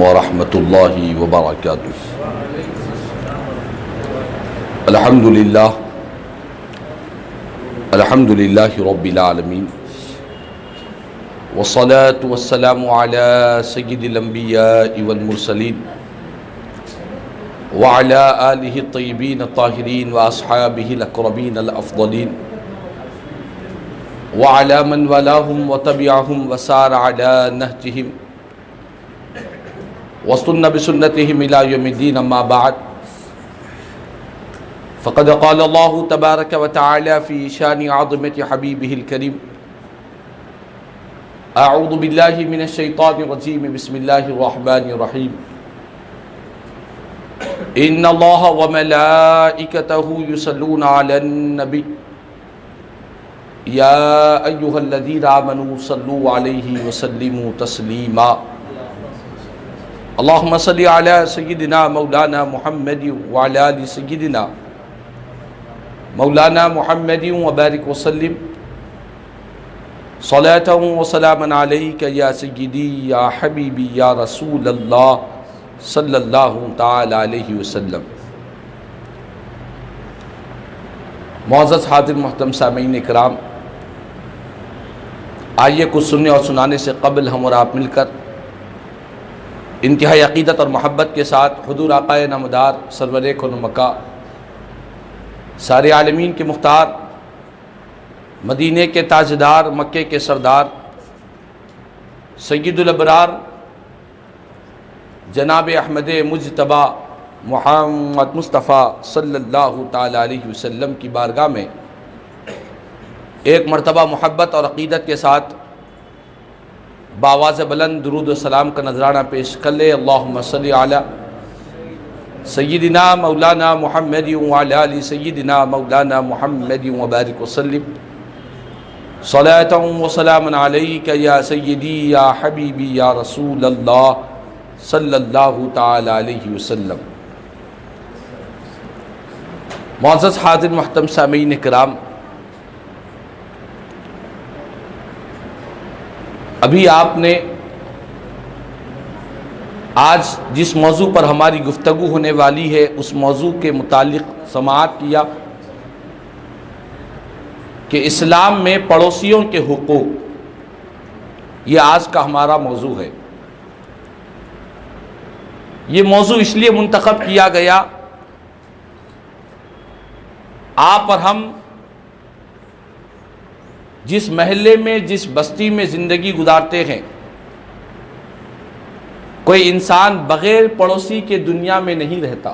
ورحمۃ اللہ وبرکاتہ۔ الحمد للہ رب العالمین، والصلاة والسلام على سید الانبیاء والمرسلین وعلى آلہ الطیبین الطاہرین واصحابہ الاقربین الافضلین وعلى من والاهم وتبعهم وسار على نهجهم واستنى بسنتهم إلى يوم الدين، أما بعد، فقد قال الله تبارك وتعالى في شان عظمة حبيبه الكريم: أعوذ بالله من الشيطان الرجيم، بسم الله الرحمن الرحيم، إن الله وملائكته يصلون على النبي يا أيها الذين آمنوا صلوا عليه وسلموا تسليما، اللهم صل على سيدنا مولانا محمد وعلى آل سيدنا مولانا محمد وبارك وسلم صلاة وسلاما عليك يا سيدي يا حبيبي يا رسول الله صلی اللہ تعالی علیہ وسلم۔ معزز حاضر محترم سامعین اکرام، آئیے کچھ سننے اور سنانے سے قبل ہم اور آپ مل کر انتہائی عقیدت اور محبت کے ساتھ حضور آقا نامدار سرور کون مکہ، سارے عالمین کے مختار، مدینے کے تاجدار، مکے کے سردار، سید الابرار جناب احمد مجتبیٰ محمد مصطفیٰ صلی اللہ تعالی علیہ وسلم کی بارگاہ میں ایک مرتبہ محبت اور عقیدت کے ساتھ بآواز بلند درود و سلام کا نذرانہ پیش کر لے۔ اللہم صلی علی سیدنا مولانا محمد وعلی آل سیدنا مولانا محمد وبارک وسلم صلاۃ و سلاما علیک یا سیدی یا حبیبی یا رسول اللہ صلی اللہ تعالی علیہ وسلم۔ معزز حاضر محترم سامعین کرام، ابھی آپ نے آج جس موضوع پر ہماری گفتگو ہونے والی ہے اس موضوع کے متعلق سماعت کیا کہ اسلام میں پڑوسیوں کے حقوق، یہ آج کا ہمارا موضوع ہے۔ یہ موضوع اس لیے منتخب کیا گیا، آپ اور ہم جس محلے میں، جس بستی میں زندگی گزارتے ہیں، کوئی انسان بغیر پڑوسی کے دنیا میں نہیں رہتا۔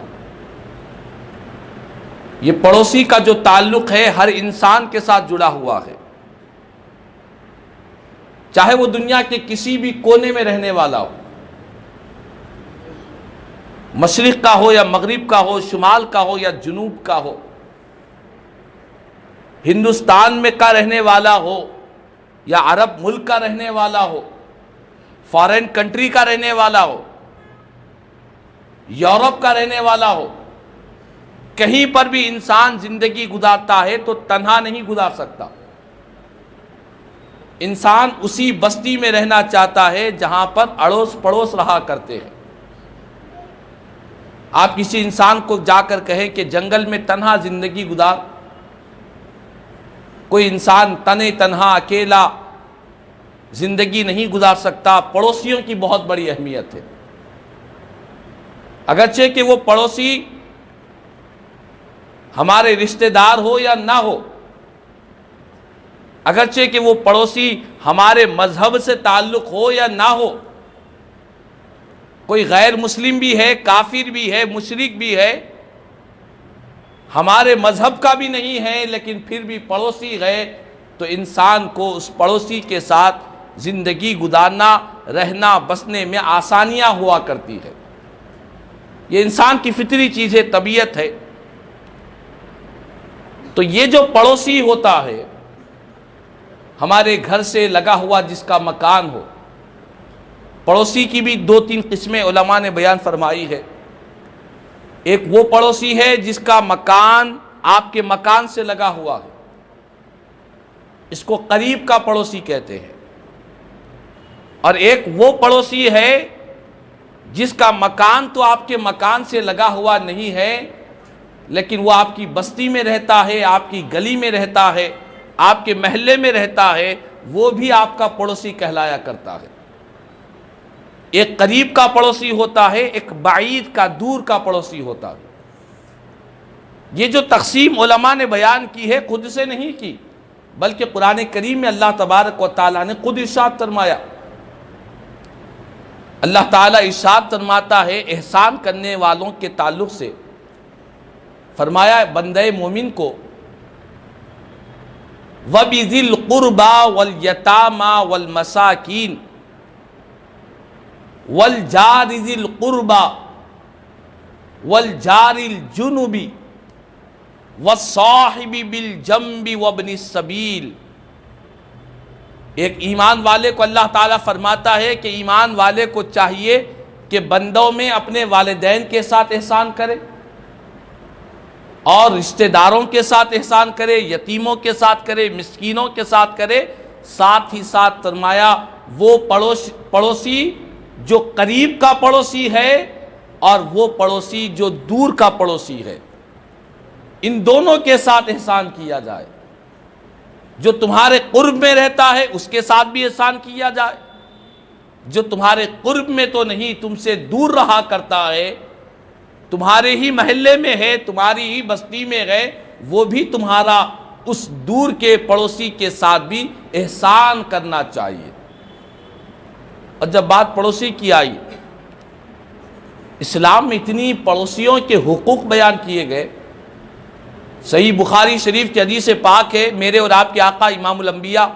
یہ پڑوسی کا جو تعلق ہے ہر انسان کے ساتھ جڑا ہوا ہے، چاہے وہ دنیا کے کسی بھی کونے میں رہنے والا ہو، مشرق کا ہو یا مغرب کا ہو، شمال کا ہو یا جنوب کا ہو، ہندوستان میں کا رہنے والا ہو یا عرب ملک کا رہنے والا ہو، فارن کنٹری کا رہنے والا ہو، یورپ کا رہنے والا ہو، کہیں پر بھی انسان زندگی گزارتا ہے تو تنہا نہیں گزار سکتا۔ انسان اسی بستی میں رہنا چاہتا ہے جہاں پر اڑوس پڑوس رہا کرتے ہیں۔ آپ کسی انسان کو جا کر کہیں کہ جنگل میں تنہا زندگی گزار، کوئی انسان تنہا اکیلا زندگی نہیں گزار سکتا۔ پڑوسیوں کی بہت بڑی اہمیت ہے، اگرچہ کہ وہ پڑوسی ہمارے رشتہ دار ہو یا نہ ہو، اگرچہ کہ وہ پڑوسی ہمارے مذہب سے تعلق ہو یا نہ ہو، کوئی غیر مسلم بھی ہے، کافر بھی ہے، مشرک بھی ہے، ہمارے مذہب کا بھی نہیں ہے، لیکن پھر بھی پڑوسی ہے، تو انسان کو اس پڑوسی کے ساتھ زندگی گزارنا، رہنا، بسنے میں آسانیاں ہوا کرتی ہے۔ یہ انسان کی فطری چیز ہے، طبیعت ہے۔ تو یہ جو پڑوسی ہوتا ہے، ہمارے گھر سے لگا ہوا جس کا مکان ہو، پڑوسی کی بھی دو تین قسمیں علماء نے بیان فرمائی ہے۔ ایک وہ پڑوسی ہے جس کا مکان آپ کے مکان سے لگا ہوا ہے، اس کو قریب کا پڑوسی کہتے ہیں۔ اور ایک وہ پڑوسی ہے جس کا مکان تو آپ کے مکان سے لگا ہوا نہیں ہے، لیکن وہ آپ کی بستی میں رہتا ہے، آپ کی گلی میں رہتا ہے، آپ کے محلے میں رہتا ہے، وہ بھی آپ کا پڑوسی کہلایا کرتا ہے۔ ایک قریب کا پڑوسی ہوتا ہے، ایک بعید کا، دور کا پڑوسی ہوتا ہے۔ یہ جو تقسیم علماء نے بیان کی ہے خود سے نہیں کی، بلکہ قرآن کریم میں اللہ تبارک و تعالیٰ نے خود ارشاد فرمایا۔ اللہ تعالیٰ ارشاد فرماتا ہے احسان کرنے والوں کے تعلق سے، فرمایا بندے مومن کو وَبِذِي الْقُرْبَى وَالْيَتَامَى وَالْمَسَاكِينِ وَالْجَارِ ذِي الْقُرْبَى وَالْجَارِ الْجُنُبِ وَالصَّاحِبِ بِالْجَنبِ وَابْنِ السَّبِيلِ۔ ایک ایمان والے کو اللہ تعالیٰ فرماتا ہے کہ ایمان والے کو چاہیے کہ بندوں میں اپنے والدین کے ساتھ احسان کرے، اور رشتہ داروں کے ساتھ احسان کرے، یتیموں کے ساتھ کرے، مسکینوں کے ساتھ کرے، ساتھ ہی ساتھ فرمایا وہ پڑوسی جو قریب کا پڑوسی ہے اور وہ پڑوسی جو دور کا پڑوسی ہے، ان دونوں کے ساتھ احسان کیا جائے۔ جو تمہارے قرب میں رہتا ہے اس کے ساتھ بھی احسان کیا جائے، جو تمہارے قرب میں تو نہیں، تم سے دور رہا کرتا ہے، تمہارے ہی محلے میں ہے، تمہاری ہی بستی میں ہے، وہ بھی تمہارا اس دور کے پڑوسی کے ساتھ بھی احسان کرنا چاہیے۔ اور جب بات پڑوسی کی آئی، اسلام میں اتنی پڑوسیوں کے حقوق بیان کیے گئے۔ صحیح بخاری شریف کی حدیث پاک ہے، میرے اور آپ کے آقا امام الانبیاء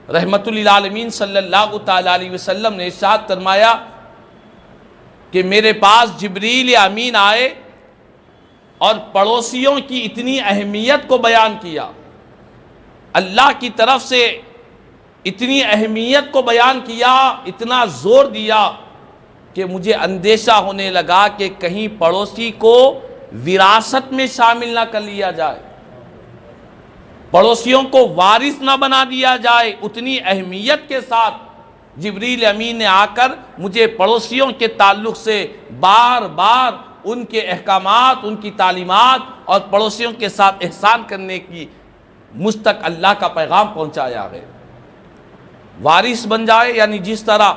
رحمت للعالمین صلی اللہ تعالی علیہ وسلم نے ارشاد فرمایا کہ میرے پاس جبریل امین آئے اور پڑوسیوں کی اتنی اہمیت کو بیان کیا، اللہ کی طرف سے اتنی اہمیت کو بیان کیا، اتنا زور دیا کہ مجھے اندیشہ ہونے لگا کہ کہیں پڑوسی کو وراثت میں شامل نہ کر لیا جائے، پڑوسیوں کو وارث نہ بنا دیا جائے۔ اتنی اہمیت کے ساتھ جبریل امین نے آ کر مجھے پڑوسیوں کے تعلق سے بار بار ان کے احکامات، ان کی تعلیمات اور پڑوسیوں کے ساتھ احسان کرنے کی مجھ تک اللہ کا پیغام پہنچایا ہے۔ وارث بن جائے، یعنی جس طرح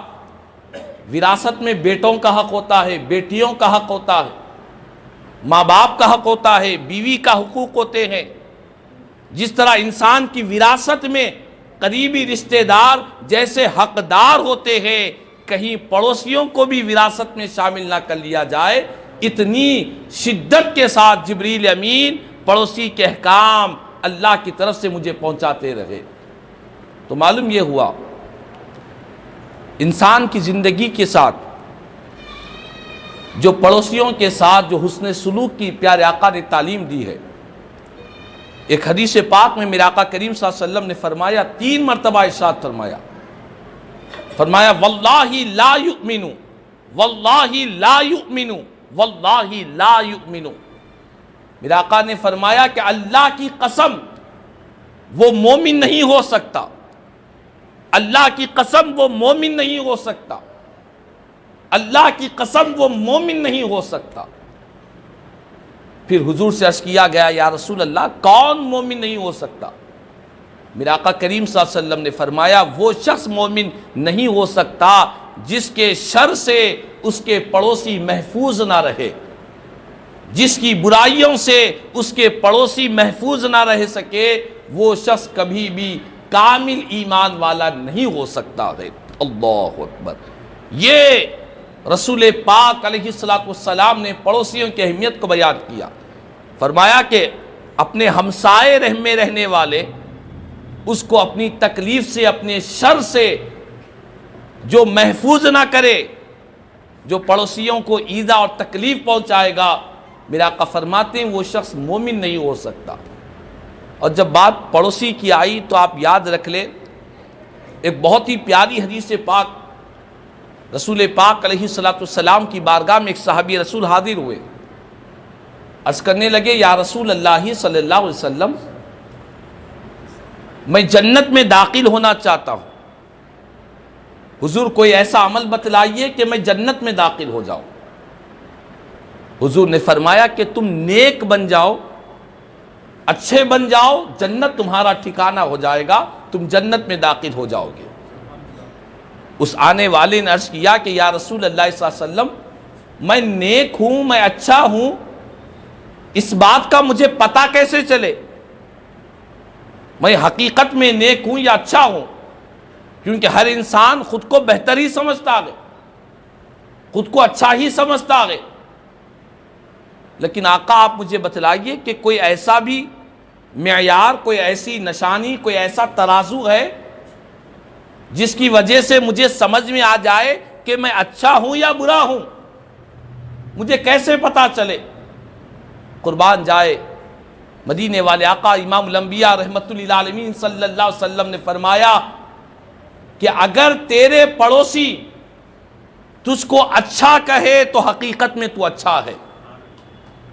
وراثت میں بیٹوں کا حق ہوتا ہے، بیٹیوں کا حق ہوتا ہے، ماں باپ کا حق ہوتا ہے، بیوی کا حقوق ہوتے ہیں، جس طرح انسان کی وراثت میں قریبی رشتہ دار جیسے حقدار ہوتے ہیں، کہیں پڑوسیوں کو بھی وراثت میں شامل نہ کر لیا جائے۔ اتنی شدت کے ساتھ جبریل امین پڑوسی کے احکام اللہ کی طرف سے مجھے پہنچاتے رہے۔ تو معلوم یہ ہوا انسان کی زندگی کے ساتھ جو پڑوسیوں کے ساتھ جو حسن سلوک کی پیارے آقا نے تعلیم دی ہے۔ ایک حدیث پاک میں میرے آقا کریم صلی اللہ علیہ وسلم نے فرمایا، 3 مرتبہ ارشاد فرمایا واللہ لا یؤمن، واللہ لا یؤمن، واللہ لا یؤمن۔ میرے آقا نے فرمایا کہ اللہ کی قسم وہ مومن نہیں ہو سکتا، اللہ کی قسم وہ مومن نہیں ہو سکتا، اللہ کی قسم وہ مومن نہیں ہو سکتا۔ پھر حضور سے عرض کیا گیا یا رسول اللہ کون مومن نہیں ہو سکتا؟ میرے آقا کریم صلی اللہ علیہ وسلم نے فرمایا وہ شخص مومن نہیں ہو سکتا جس کے شر سے اس کے پڑوسی محفوظ نہ رہے، جس کی برائیوں سے اس کے پڑوسی محفوظ نہ رہ سکے، وہ شخص کبھی بھی کامل ایمان والا نہیں ہو سکتا ہے۔ اللہ اکبر۔ یہ رسول پاک علیہ السلام نے پڑوسیوں کی اہمیت کو بیان کیا۔ فرمایا کہ اپنے ہمسائے میں رہنے والے اس کو اپنی تکلیف سے، اپنے شر سے جو محفوظ نہ کرے، جو پڑوسیوں کو ایذا اور تکلیف پہنچائے گا، میرا آقا فرماتے ہیں وہ شخص مومن نہیں ہو سکتا۔ اور جب بات پڑوسی کی آئی تو آپ یاد رکھ لیں، ایک بہت ہی پیاری حدیث پاک رسول پاک علیہ السلام کی بارگاہ میں ایک صحابی رسول حاضر ہوئے، عرض کرنے لگے یا رسول اللہ صلی اللہ علیہ وسلم میں جنت میں داخل ہونا چاہتا ہوں، حضور کوئی ایسا عمل بتلائیے کہ میں جنت میں داخل ہو جاؤں۔ حضور نے فرمایا کہ تم نیک بن جاؤ، اچھے بن جاؤ، جنت تمہارا ٹھکانہ ہو جائے گا، تم جنت میں داخل ہو جاؤ گے۔ اس آنے والے نے عرض کیا کہ یا رسول اللہ صلی اللہ علیہ وسلم، میں نیک ہوں، میں اچھا ہوں، اس بات کا مجھے پتہ کیسے چلے؟ میں حقیقت میں نیک ہوں یا اچھا ہوں؟ کیونکہ ہر انسان خود کو بہتر ہی سمجھتا ہے، خود کو اچھا ہی سمجھتا ہے، لیکن آقا آپ مجھے بتلائیے کہ کوئی ایسا بھی معیار، کوئی ایسی نشانی، کوئی ایسا ترازو ہے جس کی وجہ سے مجھے سمجھ میں آ جائے کہ میں اچھا ہوں یا برا ہوں، مجھے کیسے پتا چلے؟ قربان جائے مدینے والے آقا امام الانبیاء رحمت للعالمین صلی اللہ علیہ وسلم نے فرمایا کہ اگر تیرے پڑوسی تجھ کو اچھا کہے تو حقیقت میں تو اچھا ہے،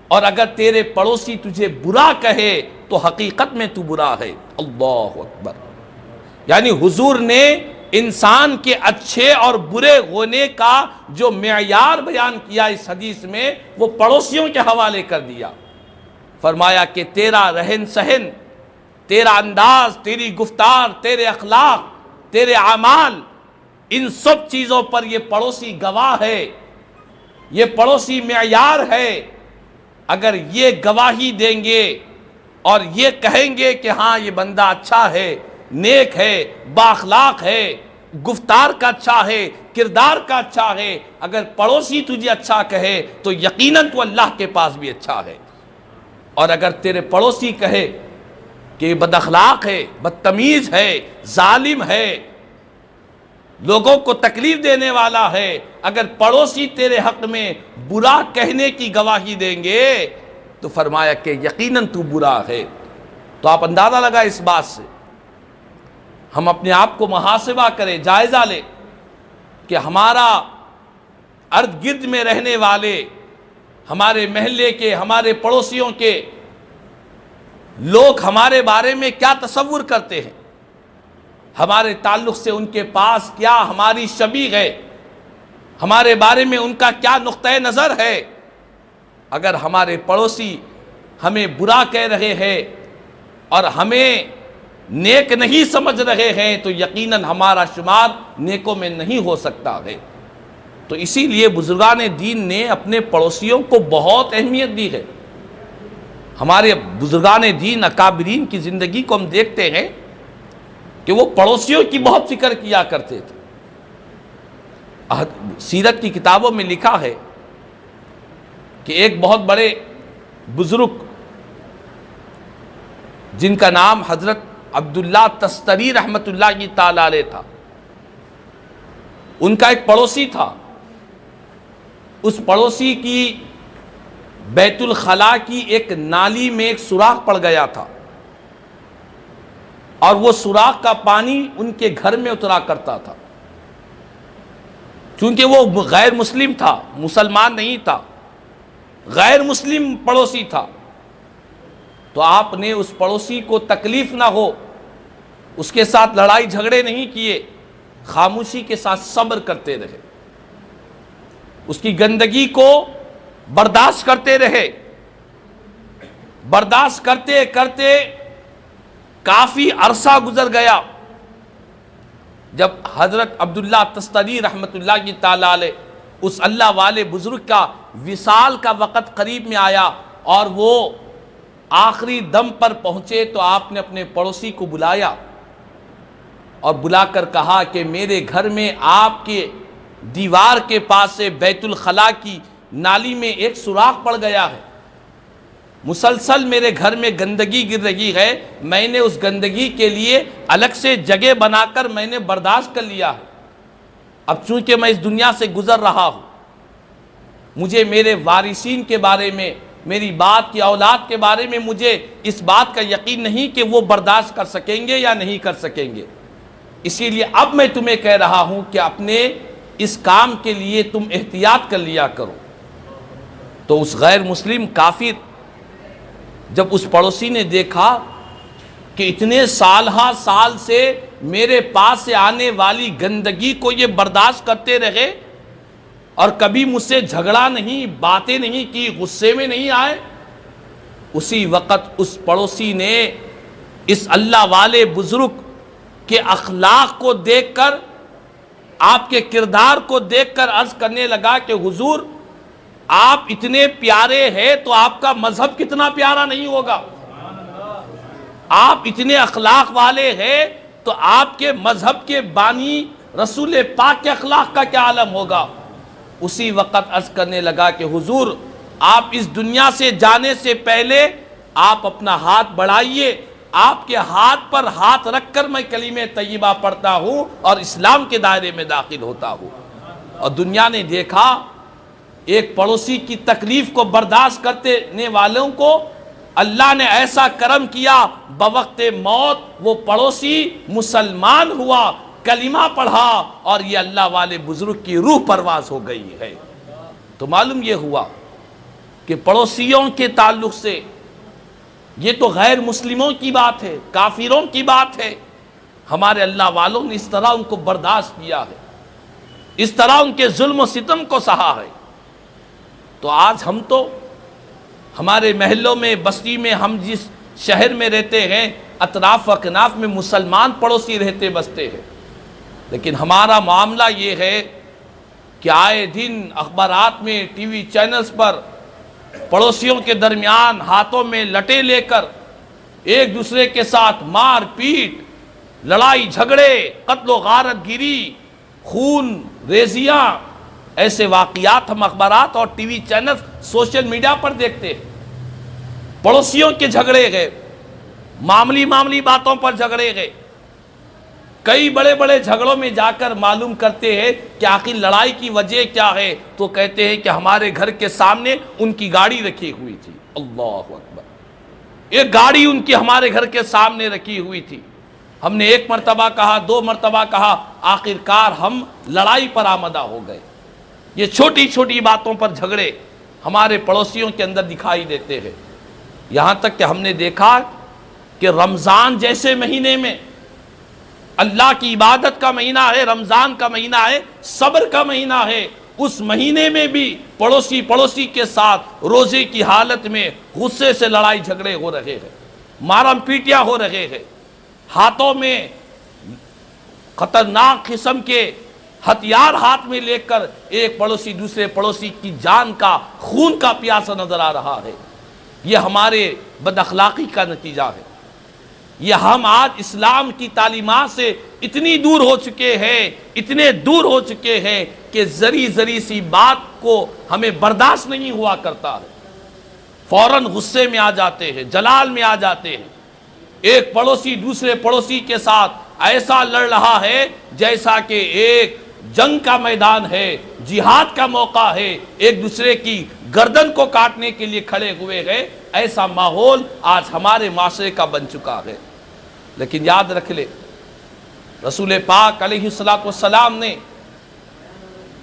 اور اگر تیرے پڑوسی تجھے برا کہے تو حقیقت میں تو برا ہے۔ اللہ اکبر۔ یعنی حضور نے انسان کے اچھے اور برے ہونے کا جو معیار بیان کیا اس حدیث میں، وہ پڑوسیوں کے حوالے کر دیا۔ فرمایا کہ تیرا رہن سہن، تیرا انداز، تیری گفتار، تیرے اخلاق، تیرے اعمال، ان سب چیزوں پر یہ پڑوسی گواہ ہے، یہ پڑوسی معیار ہے۔ اگر یہ گواہی دیں گے اور یہ کہیں گے کہ ہاں یہ بندہ اچھا ہے، نیک ہے، بااخلاق ہے، گفتار کا اچھا ہے، کردار کا اچھا ہے، اگر پڑوسی تجھے اچھا کہے تو یقیناً تو اللہ کے پاس بھی اچھا ہے۔ اور اگر تیرے پڑوسی کہے کہ بد اخلاق ہے، بدتمیز ہے، ظالم ہے، لوگوں کو تکلیف دینے والا ہے، اگر پڑوسی تیرے حق میں برا کہنے کی گواہی دیں گے تو فرمایا کہ یقیناً تو برا ہے۔ تو آپ اندازہ لگا اس بات سے، ہم اپنے آپ کو محاسبہ کریں، جائزہ لیں کہ ہمارا ارد گرد میں رہنے والے، ہمارے محلے کے، ہمارے پڑوسیوں کے لوگ ہمارے بارے میں کیا تصور کرتے ہیں، ہمارے تعلق سے ان کے پاس کیا ہماری شبیہ ہے، ہمارے بارے میں ان کا کیا نقطہ نظر ہے۔ اگر ہمارے پڑوسی ہمیں برا کہہ رہے ہیں اور ہمیں نیک نہیں سمجھ رہے ہیں تو یقیناً ہمارا شمار نیکوں میں نہیں ہو سکتا ہے۔ تو اسی لیے بزرگان دین نے اپنے پڑوسیوں کو بہت اہمیت دی ہے۔ ہمارے بزرگان دین اکابرین کی زندگی کو ہم دیکھتے ہیں کہ وہ پڑوسیوں کی بہت فکر کیا کرتے تھے۔ سیرت کی کتابوں میں لکھا ہے کہ ایک بہت بڑے بزرگ جن کا نام حضرت عبداللہ تستری رحمت اللہ تعالی علیہ تھا، ان کا ایک پڑوسی تھا۔ اس پڑوسی کی بیت الخلاء کی ایک نالی میں ایک سوراخ پڑ گیا تھا، اور وہ سوراخ کا پانی ان کے گھر میں اترا کرتا تھا۔ چونکہ وہ غیر مسلم تھا، مسلمان نہیں تھا، غیر مسلم پڑوسی تھا، تو آپ نے اس پڑوسی کو تکلیف نہ ہو، اس کے ساتھ لڑائی جھگڑے نہیں کیے، خاموشی کے ساتھ صبر کرتے رہے، اس کی گندگی کو برداشت کرتے رہے۔ برداشت کرتے کرتے کافی عرصہ گزر گیا۔ جب حضرت عبداللہ تستری رحمت اللہ تعالی علیہ اس اللہ والے بزرگ کا وصال کا وقت قریب میں آیا اور وہ آخری دم پر پہنچے، تو آپ نے اپنے پڑوسی کو بلایا اور بلا کر کہا کہ میرے گھر میں آپ کے دیوار کے پاس سے بیت الخلاء کی نالی میں ایک سوراخ پڑ گیا ہے، مسلسل میرے گھر میں گندگی گر رہی ہے، میں نے اس گندگی کے لیے الگ سے جگہ بنا کر میں نے برداشت کر لیا ہے۔ اب چونکہ میں اس دنیا سے گزر رہا ہوں، مجھے میرے وارثین کے بارے میں، میری بات کی اولاد کے بارے میں مجھے اس بات کا یقین نہیں کہ وہ برداشت کر سکیں گے یا نہیں کر سکیں گے، اسی لیے اب میں تمہیں کہہ رہا ہوں کہ اپنے اس کام کے لیے تم احتیاط کر لیا کرو۔ تو اس غیر مسلم کافر جب اس پڑوسی نے دیکھا کہ اتنے سال سے میرے پاس سے آنے والی گندگی کو یہ برداشت کرتے رہے اور کبھی مجھ سے جھگڑا نہیں، باتیں نہیں کی، غصے میں نہیں آئے، اسی وقت اس پڑوسی نے اس اللہ والے بزرگ کے اخلاق کو دیکھ کر، آپ کے کردار کو دیکھ کر عرض کرنے لگا کہ حضور آپ اتنے پیارے ہیں تو آپ کا مذہب کتنا پیارا نہیں ہوگا، آپ اتنے اخلاق والے ہیں تو آپ کے مذہب کے بانی رسول پاک کے اخلاق کا کیا عالم ہوگا۔ اسی وقت عرض کرنے لگا کہ حضور آپ اس دنیا سے جانے سے پہلے آپ اپنا ہاتھ بڑھائیے، آپ کے ہاتھ پر ہاتھ رکھ کر میں کلمہ طیبہ پڑھتا ہوں اور اسلام کے دائرے میں داخل ہوتا ہوں۔ اور دنیا نے دیکھا ایک پڑوسی کی تکلیف کو برداشت کرنے والوں کو اللہ نے ایسا کرم کیا، بوقت موت وہ پڑوسی مسلمان ہوا، کلمہ پڑھا اور یہ اللہ والے بزرگ کی روح پرواز ہو گئی ہے۔ تو معلوم یہ ہوا کہ پڑوسیوں کے تعلق سے یہ تو غیر مسلموں کی بات ہے، کافروں کی بات ہے، ہمارے اللہ والوں نے اس طرح ان کو برداشت کیا ہے، اس طرح ان کے ظلم و ستم کو سہا ہے۔ تو آج ہم تو ہمارے محلوں میں، بستی میں، ہم جس شہر میں رہتے ہیں، اطراف و اکناف میں مسلمان پڑوسی رہتے بستے ہیں، لیکن ہمارا معاملہ یہ ہے کہ آئے دن اخبارات میں، ٹی وی چینلز پر پڑوسیوں کے درمیان ہاتھوں میں لٹے لے کر ایک دوسرے کے ساتھ مار پیٹ، لڑائی جھگڑے، قتل و غارت گیری، خون ریزیاں، ایسے واقعات ہم اخبارات اور T V channel, social media پر دیکھتے ہیں۔ پڑوسیوں کے جھگڑے گئے، معمولی باتوں پر جھگڑے گئے، کئی بڑے بڑے جھگڑوں میں جا کر معلوم کرتے ہیں کہ آخر لڑائی کی وجہ کیا ہے، تو کہتے ہیں کہ ہمارے گھر کے سامنے ان کی گاڑی رکھی ہوئی تھی۔ اللہ اکبر، ایک گاڑی ان کی ہمارے گھر کے سامنے رکھی ہوئی تھی، ہم نے ایک مرتبہ کہا، دو مرتبہ کہا، آخرکار ہم لڑائی پر آمدہ ہو گئے۔ یہ چھوٹی چھوٹی باتوں پر جھگڑے ہمارے پڑوسیوں کے اندر دکھائی دیتے ہیں، یہاں تک کہ ہم نے دیکھا کہ رمضان جیسے مہینے میں، اللہ کی عبادت کا مہینہ ہے، رمضان کا مہینہ ہے، صبر کا مہینہ ہے، اس مہینے میں بھی پڑوسی کے ساتھ روزے کی حالت میں غصے سے لڑائی جھگڑے ہو رہے ہیں، مارم پیٹیاں ہو رہے ہیں، ہاتھوں میں خطرناک قسم کے ہتھیار ہاتھ میں لے کر ایک پڑوسی دوسرے پڑوسی کی جان کا، خون کا پیاسا نظر آ رہا ہے۔ یہ ہمارے بد اخلاقی کا نتیجہ ہے۔ یہ ہم آج اسلام کی تعلیمات سے اتنی دور ہو چکے ہیں، اتنے دور ہو چکے ہیں کہ ذری سی بات کو ہمیں برداشت نہیں ہوا کرتا ہے، فوراً غصے میں آ جاتے ہیں، جلال میں آ جاتے ہیں۔ ایک پڑوسی دوسرے پڑوسی کے ساتھ ایسا لڑ رہا ہے جیسا کہ ایک جنگ کا میدان ہے، جہاد کا موقع ہے، ایک دوسرے کی گردن کو کاٹنے کے لیے کھڑے ہوئے ہیں۔ ایسا ماحول آج ہمارے معاشرے کا بن چکا ہے۔ لیکن یاد رکھ لے، رسول پاک علیہ السلام نے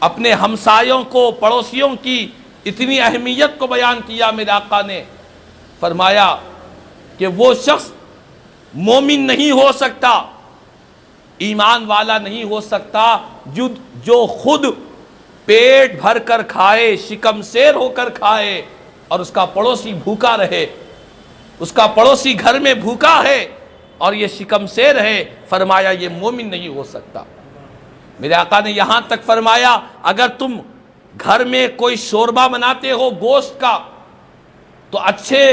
اپنے ہمسایوں کو، پڑوسیوں کی اتنی اہمیت کو بیان کیا۔ میرے آقا نے فرمایا کہ وہ شخص مومن نہیں ہو سکتا، ایمان والا نہیں ہو سکتا جو خود پیٹ بھر کر کھائے، شکم سیر ہو کر کھائے اور اس کا پڑوسی بھوکا رہے، اس کا پڑوسی گھر میں بھوکا ہے اور یہ شکم سیر ہے، فرمایا یہ مومن نہیں ہو سکتا۔ میرے آقا نے یہاں تک فرمایا اگر تم گھر میں کوئی شوربہ بناتے ہو گوشت کا تو اچھے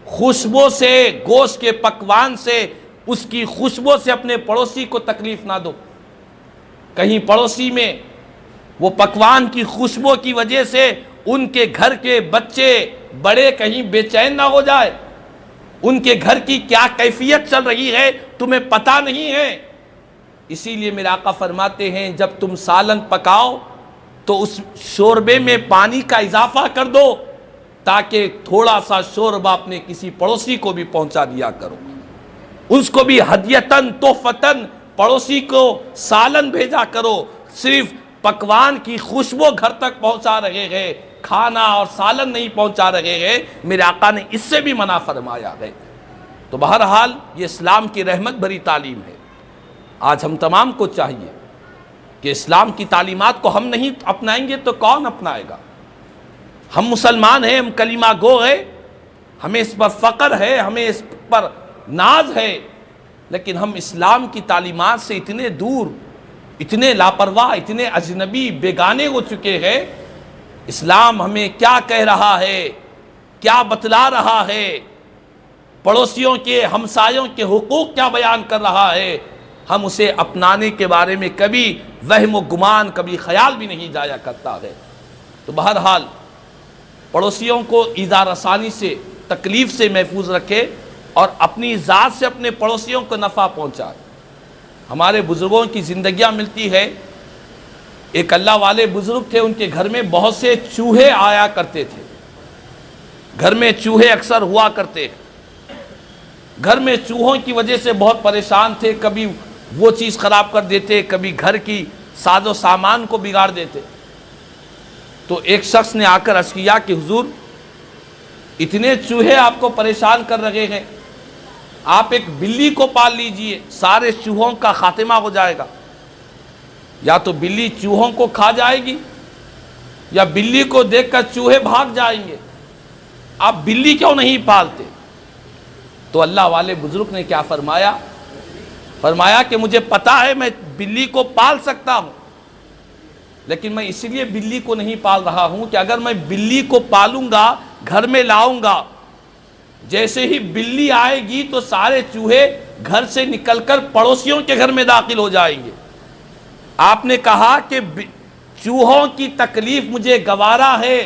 خوشبو سے، گوشت کے پکوان سے، اس کی خوشبو سے اپنے پڑوسی کو تکلیف نہ دو۔ کہیں پڑوسی میں وہ پکوان کی خوشبو کی وجہ سے ان کے گھر کے بچے بڑے کہیں بے چین نہ ہو جائے، ان کے گھر کی کیا کیفیت چل رہی ہے تمہیں پتہ نہیں ہے۔ اسی لیے میرے آقا فرماتے ہیں جب تم سالن پکاؤ تو اس شوربے میں پانی کا اضافہ کر دو تاکہ تھوڑا سا شوربہ اپنے کسی پڑوسی کو بھی پہنچا دیا کرو، اس کو بھی ہدیتاً تحفتاً پڑوسی کو سالن بھیجا کرو۔ صرف پکوان کی خوشبو گھر تک پہنچا رہے ہیں، کھانا اور سالن نہیں پہنچا رہے ہیں، میرے آقا نے اس سے بھی منع فرمایا ہے۔ تو بہرحال یہ اسلام کی رحمت بھری تعلیم ہے۔ آج ہم تمام کو چاہیے کہ اسلام کی تعلیمات کو ہم نہیں اپنائیں گے تو کون اپنائے گا؟ ہم مسلمان ہیں، ہم کلمہ گو ہیں، ہمیں اس پر فخر ہے، ہمیں اس پر ناز ہے، لیکن ہم اسلام کی تعلیمات سے اتنے دور، اتنے لاپرواہ، اتنے اجنبی بیگانے ہو چکے ہیں۔ اسلام ہمیں کیا کہہ رہا ہے، کیا بتلا رہا ہے، پڑوسیوں کے، ہمسایوں کے حقوق کیا بیان کر رہا ہے، ہم اسے اپنانے کے بارے میں کبھی وہم و گمان، کبھی خیال بھی نہیں جایا کرتا ہے۔ تو بہرحال پڑوسیوں کو ایذا رسانی سے، تکلیف سے محفوظ رکھے اور اپنی ذات سے اپنے پڑوسیوں کو نفع پہنچائے۔ ہمارے بزرگوں کی زندگیاں ملتی ہے، ایک اللہ والے بزرگ تھے، ان کے گھر میں بہت سے چوہے آیا کرتے تھے، گھر میں چوہے اکثر ہوا کرتے، گھر میں چوہوں کی وجہ سے بہت پریشان تھے، کبھی وہ چیز خراب کر دیتے، کبھی گھر کی ساز و سامان کو بگاڑ دیتے۔ تو ایک شخص نے آ کر عرض کیا کہ حضور اتنے چوہے آپ کو پریشان کر رہے ہیں، آپ ایک بلی کو پال لیجئے، سارے چوہوں کا خاتمہ ہو جائے گا۔ یا تو بلی چوہوں کو کھا جائے گی، یا بلی کو دیکھ کر چوہے بھاگ جائیں گے، آپ بلی کیوں نہیں پالتے؟ تو اللہ والے بزرگ نے کیا فرمایا؟ فرمایا کہ مجھے پتا ہے میں بلی کو پال سکتا ہوں، لیکن میں اس لیے بلی کو نہیں پال رہا ہوں کہ اگر میں بلی کو پالوں گا، گھر میں لاؤں گا، جیسے ہی بلی آئے گی تو سارے چوہے گھر سے نکل کر پڑوسیوں کے گھر میں داخل ہو جائیں گے۔ آپ نے کہا کہ چوہوں کی تکلیف مجھے گوارا ہے،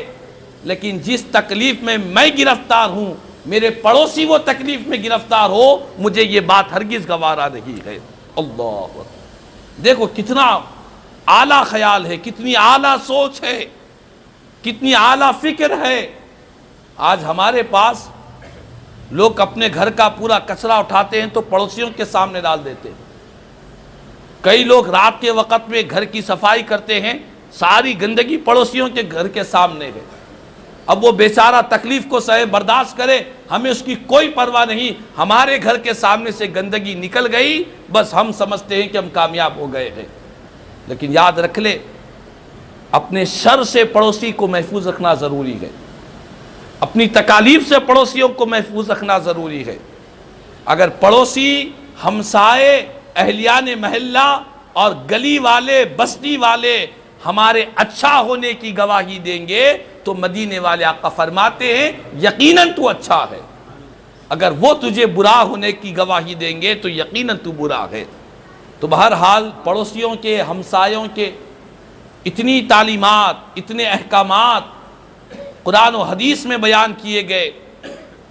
لیکن جس تکلیف میں میں گرفتار ہوں، میرے پڑوسی وہ تکلیف میں گرفتار ہو، مجھے یہ بات ہرگز گوارا نہیں ہے۔ اللہ اکبر! دیکھو کتنا اعلیٰ خیال ہے، کتنی اعلیٰ سوچ ہے، کتنی اعلیٰ فکر ہے۔ آج ہمارے پاس لوگ اپنے گھر کا پورا کچرا اٹھاتے ہیں تو پڑوسیوں کے سامنے ڈال دیتے ہیں۔ کئی لوگ رات کے وقت میں گھر کی صفائی کرتے ہیں، ساری گندگی پڑوسیوں کے گھر کے سامنے ہے۔ اب وہ بیچارہ تکلیف کو سہے، برداشت کرے، ہمیں اس کی کوئی پرواہ نہیں، ہمارے گھر کے سامنے سے گندگی نکل گئی، بس ہم سمجھتے ہیں کہ ہم کامیاب ہو گئے ہیں۔ لیکن یاد رکھ لے، اپنے شر سے پڑوسی کو محفوظ رکھنا ضروری ہے، اپنی تکالیف سے پڑوسیوں کو محفوظ رکھنا ضروری ہے۔ اگر پڑوسی، ہمسائے، اہلیان محلہ اور گلی والے، بستی والے ہمارے اچھا ہونے کی گواہی دیں گے تو مدینے والے آقا فرماتے ہیں یقیناً تو اچھا ہے، اگر وہ تجھے برا ہونے کی گواہی دیں گے تو یقیناً تو برا ہے۔ تو بہرحال پڑوسیوں کے، ہمسایوں کے اتنی تعلیمات، اتنے احکامات قرآن و حدیث میں بیان کیے گئے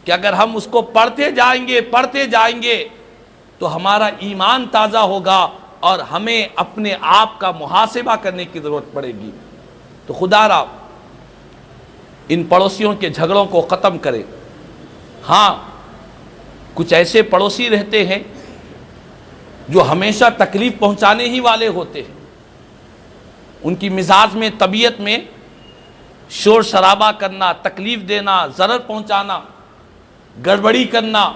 کہ اگر ہم اس کو پڑھتے جائیں گے تو ہمارا ایمان تازہ ہوگا اور ہمیں اپنے آپ کا محاسبہ کرنے کی ضرورت پڑے گی۔ تو خدا را ان پڑوسیوں کے جھگڑوں کو ختم کرے۔ ہاں، کچھ ایسے پڑوسی رہتے ہیں جو ہمیشہ تکلیف پہنچانے ہی والے ہوتے ہیں، ان کی مزاج میں، طبیعت میں شور شرابہ کرنا، تکلیف دینا، ضرر پہنچانا، گڑبڑی کرنا،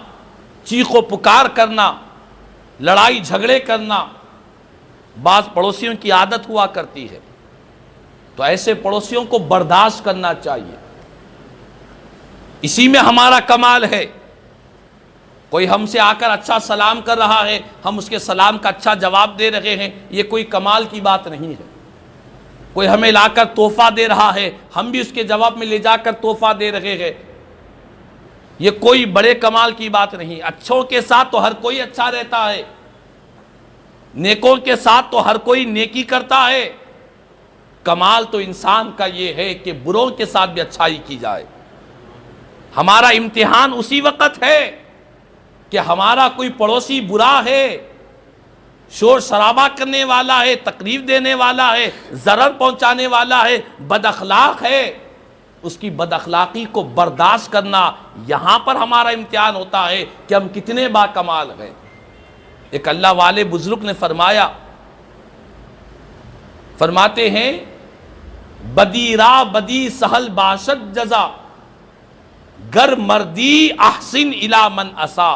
چیخ و پکار کرنا، لڑائی جھگڑے کرنا بعض پڑوسیوں کی عادت ہوا کرتی ہے۔ تو ایسے پڑوسیوں کو برداشت کرنا چاہیے، اسی میں ہمارا کمال ہے۔ کوئی ہم سے آ کر اچھا سلام کر رہا ہے، ہم اس کے سلام کا اچھا جواب دے رہے ہیں، یہ کوئی کمال کی بات نہیں ہے۔ کوئی ہمیں لا کر تحفہ دے رہا ہے، ہم بھی اس کے جواب میں لے جا کر تحفہ دے رہے ہیں، یہ کوئی بڑے کمال کی بات نہیں۔ اچھوں کے ساتھ تو ہر کوئی اچھا رہتا ہے، نیکوں کے ساتھ تو ہر کوئی نیکی کرتا ہے۔ کمال تو انسان کا یہ ہے کہ بروں کے ساتھ بھی اچھائی کی جائے۔ ہمارا امتحان اسی وقت ہے کہ ہمارا کوئی پڑوسی برا ہے، شور شرابہ کرنے والا ہے، تکلیف دینے والا ہے، ضرر پہنچانے والا ہے، بد اخلاق ہے، اس کی بد اخلاقی کو برداشت کرنا، یہاں پر ہمارا امتحان ہوتا ہے کہ ہم کتنے با کمال ہیں۔ ایک اللہ والے بزرگ نے فرماتے ہیں بدی را بدی سہل باشد جزا، گر مردی احسن الی من اسا۔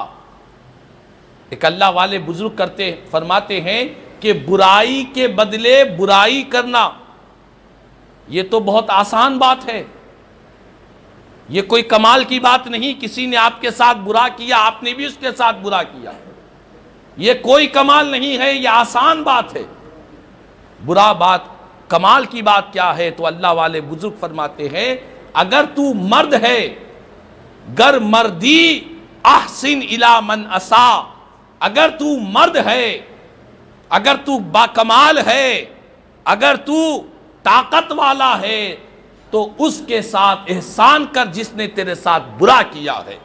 ایک اللہ والے بزرگ فرماتے ہیں کہ برائی کے بدلے برائی کرنا یہ تو بہت آسان بات ہے، یہ کوئی کمال کی بات نہیں۔ کسی نے آپ کے ساتھ برا کیا، آپ نے بھی اس کے ساتھ برا کیا، یہ کوئی کمال نہیں ہے، یہ آسان بات ہے۔ برا بات، کمال کی بات کیا ہے؟ تو اللہ والے بزرگ فرماتے ہیں اگر تو مرد ہے، گر مردی احسن الی من اسا، اگر تو مرد ہے، اگر تو باکمال ہے، اگر تو طاقت والا ہے تو اس کے ساتھ احسان کر جس نے تیرے ساتھ برا کیا ہے،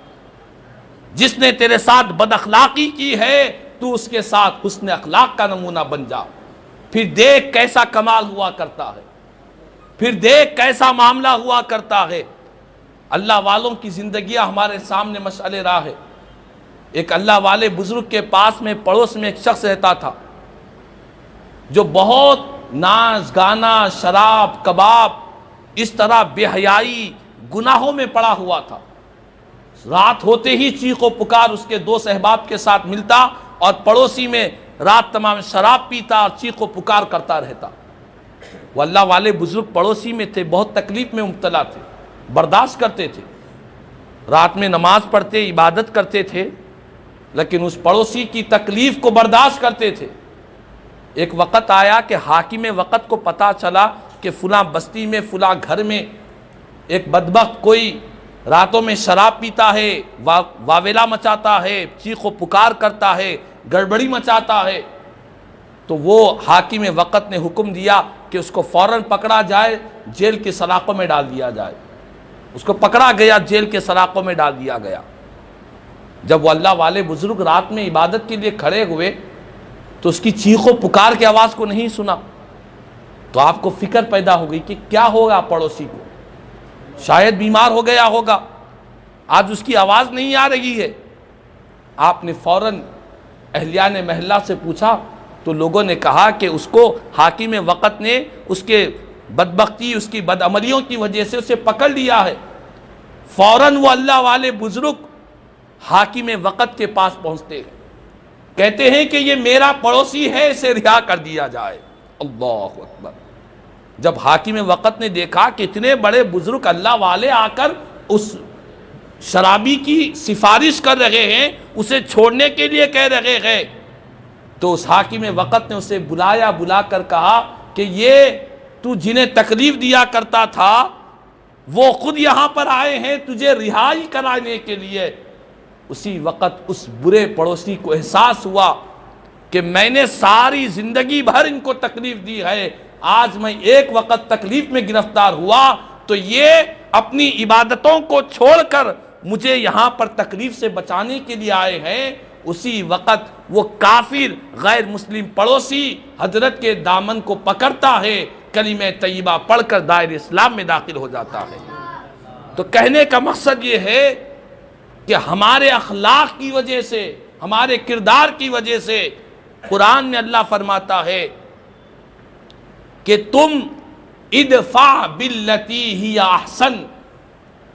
جس نے تیرے ساتھ بد اخلاقی کی ہے تو اس کے ساتھ حسن اخلاق کا نمونہ بن جا، پھر دیکھ کیسا کمال ہوا کرتا ہے، پھر دیکھ کیسا معاملہ ہوا کرتا ہے۔ اللہ والوں کی زندگیاں ہمارے سامنے مشعل راہ ہے۔ ایک اللہ والے بزرگ کے پاس میں پڑوس میں ایک شخص رہتا تھا جو بہت ناچ گانا، شراب، کباب، اس طرح بے حیائی گناہوں میں پڑا ہوا تھا۔ رات ہوتے ہی چیخ و پکار اس کے دوست احباب کے ساتھ ملتا اور پڑوسی میں رات تمام شراب پیتا اور چیخ و پکار کرتا رہتا۔ وہ اللہ والے بزرگ پڑوسی میں تھے، بہت تکلیف میں مبتلا تھے، برداشت کرتے تھے، رات میں نماز پڑھتے، عبادت کرتے تھے، لیکن اس پڑوسی کی تکلیف کو برداشت کرتے تھے۔ ایک وقت آیا کہ حاکم وقت کو پتہ چلا کہ فلاں بستی میں، فلاں گھر میں ایک بدبخت کوئی راتوں میں شراب پیتا ہے، واویلا مچاتا ہے، چیخ و پکار کرتا ہے، گڑبڑی مچاتا ہے۔ تو وہ حاکم وقت نے حکم دیا کہ اس کو فوراً پکڑا جائے، جیل کے سلاخوں میں ڈال دیا جائے۔ اس کو پکڑا گیا، جیل کے سلاخوں میں ڈال دیا گیا۔ جب وہ اللہ والے بزرگ رات میں عبادت کے لیے کھڑے ہوئے تو اس کی چیخ و پکار کی آواز کو نہیں سنا، تو آپ کو فکر پیدا ہو گئی کہ کیا ہوگا پڑوسی کو، شاید بیمار ہو گیا ہوگا، آج اس کی آواز نہیں آ رہی ہے۔ آپ نے فوراً اہلیان محلہ سے پوچھا تو لوگوں نے کہا کہ اس کو حاکم وقت نے اس کے بدبختی، اس کی بدعملیوں کی وجہ سے اسے پکڑ لیا ہے۔ فوراً وہ اللہ والے بزرگ حاکم وقت کے پاس پہنچتے ہیں، کہتے ہیں کہ یہ میرا پڑوسی ہے، اسے رہا کر دیا جائے۔ اللہ اکبر۔ جب حاکم وقت نے دیکھا کہ اتنے بڑے بزرگ اللہ والے آ کر اس شرابی کی سفارش کر رہے ہیں، اسے چھوڑنے کے لیے کہہ رہے ہیں، تو اس حاکم وقت نے اسے بلا کر کہا کہ یہ تو جنہیں تکلیف دیا کرتا تھا وہ خود یہاں پر آئے ہیں تجھے رہائی کرانے کے لیے۔ اسی وقت اس برے پڑوسی کو احساس ہوا کہ میں نے ساری زندگی بھر ان کو تکلیف دی ہے، آج میں ایک وقت تکلیف میں گرفتار ہوا تو یہ اپنی عبادتوں کو چھوڑ کر مجھے یہاں پر تکلیف سے بچانے کے لیے آئے ہیں۔ اسی وقت وہ کافر غیر مسلم پڑوسی حضرت کے دامن کو پکڑتا ہے، کلمہ طیبہ پڑھ کر دائرہ اسلام میں داخل ہو جاتا ہے۔ تو کہنے کا مقصد یہ ہے کہ ہمارے اخلاق کی وجہ سے، ہمارے کردار کی وجہ سے قرآن میں اللہ فرماتا ہے کہ تم ادفع باللتی ہی احسن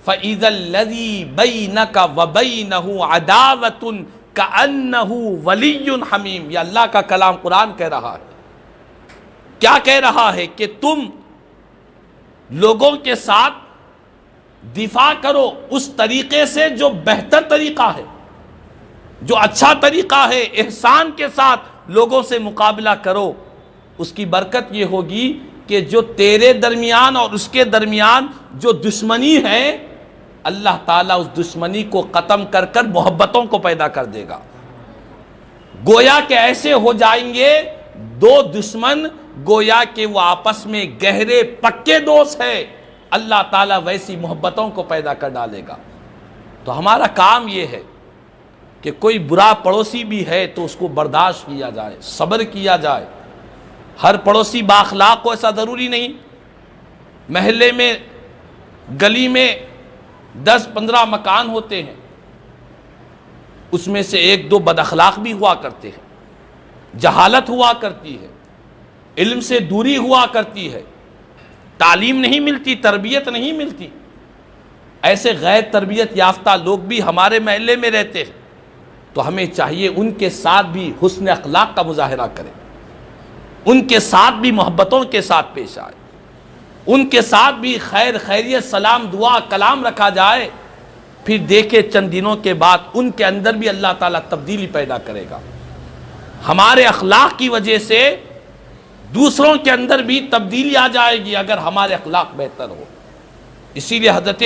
فاذا الذی بینک وبینہ عداوۃ کأنہ ولی حمیم۔ یہ اللہ کا کلام قرآن کہہ رہا ہے۔ کیا کہہ رہا ہے؟ کہ تم لوگوں کے ساتھ دفاع کرو اس طریقے سے جو بہتر طریقہ ہے، جو اچھا طریقہ ہے، احسان کے ساتھ لوگوں سے مقابلہ کرو۔ اس کی برکت یہ ہوگی کہ جو تیرے درمیان اور اس کے درمیان جو دشمنی ہے، اللہ تعالیٰ اس دشمنی کو ختم کر کر محبتوں کو پیدا کر دے گا۔ گویا کہ ایسے ہو جائیں گے دو دشمن، گویا کہ وہ آپس میں گہرے پکے دوست ہے، اللہ تعالیٰ ویسی محبتوں کو پیدا کر ڈالے گا۔ تو ہمارا کام یہ ہے کہ کوئی برا پڑوسی بھی ہے تو اس کو برداشت کیا جائے، صبر کیا جائے۔ ہر پڑوسی بااخلاق کو ایسا ضروری نہیں۔ محلے میں، گلی میں 10-15 مکان ہوتے ہیں، اس میں سے 1-2 بد اخلاق بھی ہوا کرتے ہیں، جہالت ہوا کرتی ہے، علم سے دوری ہوا کرتی ہے، تعلیم نہیں ملتی، تربیت نہیں ملتی۔ ایسے غیر تربیت یافتہ لوگ بھی ہمارے محلے میں رہتے ہیں، تو ہمیں چاہیے ان کے ساتھ بھی حسن اخلاق کا مظاہرہ کریں، ان کے ساتھ بھی محبتوں کے ساتھ پیش آئے، ان کے ساتھ بھی خیر خیریت سلام دعا کلام رکھا جائے۔ پھر دیکھے چند دنوں کے بعد ان کے اندر بھی اللہ تعالیٰ تبدیلی پیدا کرے گا۔ ہمارے اخلاق کی وجہ سے دوسروں کے اندر بھی تبدیلی آ جائے گی اگر ہمارے اخلاق بہتر ہو۔ اسی لیے حضرت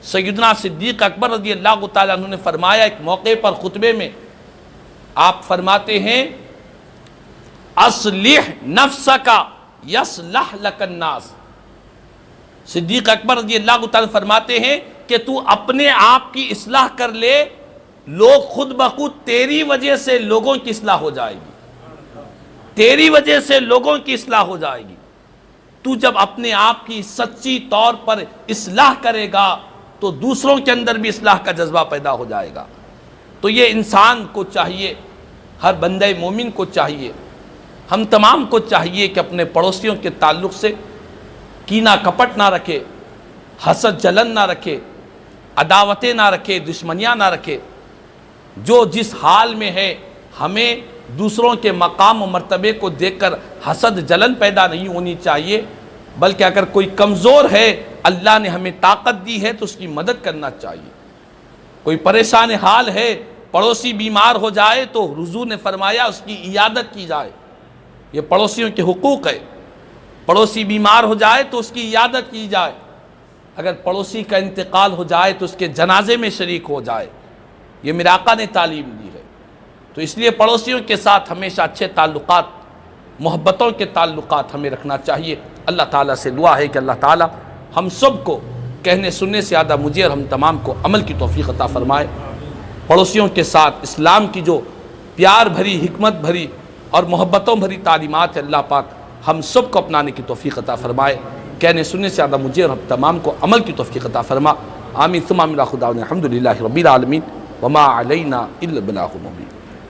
سیدنا صدیق اکبر رضی اللہ تعالیٰ عنہ نے فرمایا ایک موقع پر خطبے میں، آپ فرماتے ہیں اصلح نفسک یصلح لک الناس۔ صدیق اکبر رضی اللہ تعالیٰ فرماتے ہیں کہ تو اپنے آپ کی اصلاح کر لے، لوگ خود بخود تیری وجہ سے لوگوں کی اصلاح ہو جائے گی، تیری وجہ سے لوگوں کی اصلاح ہو جائے گی۔ تو جب اپنے آپ کی سچی طور پر اصلاح کرے گا تو دوسروں کے اندر بھی اصلاح کا جذبہ پیدا ہو جائے گا۔ تو یہ انسان کو چاہیے، ہر بندہ مومن کو چاہیے، ہم تمام کو چاہیے کہ اپنے پڑوسیوں کے تعلق سے کینہ کپٹ نہ رکھے، حسد جلن نہ رکھے، عداوتیں نہ رکھے، دشمنیاں نہ رکھے۔ جو جس حال میں ہے ہمیں دوسروں کے مقام و مرتبے کو دیکھ کر حسد جلن پیدا نہیں ہونی چاہیے، بلکہ اگر کوئی کمزور ہے اللہ نے ہمیں طاقت دی ہے تو اس کی مدد کرنا چاہیے۔ کوئی پریشان حال ہے، پڑوسی بیمار ہو جائے تو حضور نے فرمایا اس کی عیادت کی جائے، یہ پڑوسیوں کے حقوق ہے۔ پڑوسی بیمار ہو جائے تو اس کی عیادت کی جائے، اگر پڑوسی کا انتقال ہو جائے تو اس کے جنازے میں شریک ہو جائے، یہ میرے آقا نے تعلیم دی ہے۔ تو اس لیے پڑوسیوں کے ساتھ ہمیشہ اچھے تعلقات، محبتوں کے تعلقات ہمیں رکھنا چاہیے۔ اللہ تعالیٰ سے دعا ہے کہ اللہ تعالیٰ ہم سب کو کہنے سننے سے زیادہ مجھے اور ہم تمام کو عمل کی توفیق عطا فرمائے۔ پڑوسیوں کے ساتھ اسلام کی جو پیار بھری، حکمت بھری اور محبتوں بھری تعلیمات ہے، اللہ پاک ہم سب کو اپنانے کی توفیق عطا فرمائے۔ کہنے سننے سے زیادہ مجھے اور ہم تمام کو عمل کی توفیق عطا فرما۔ آمین ثم آمین۔ خدا الحمدللہ رب العالمین وما علینا الا البلاغ المبین۔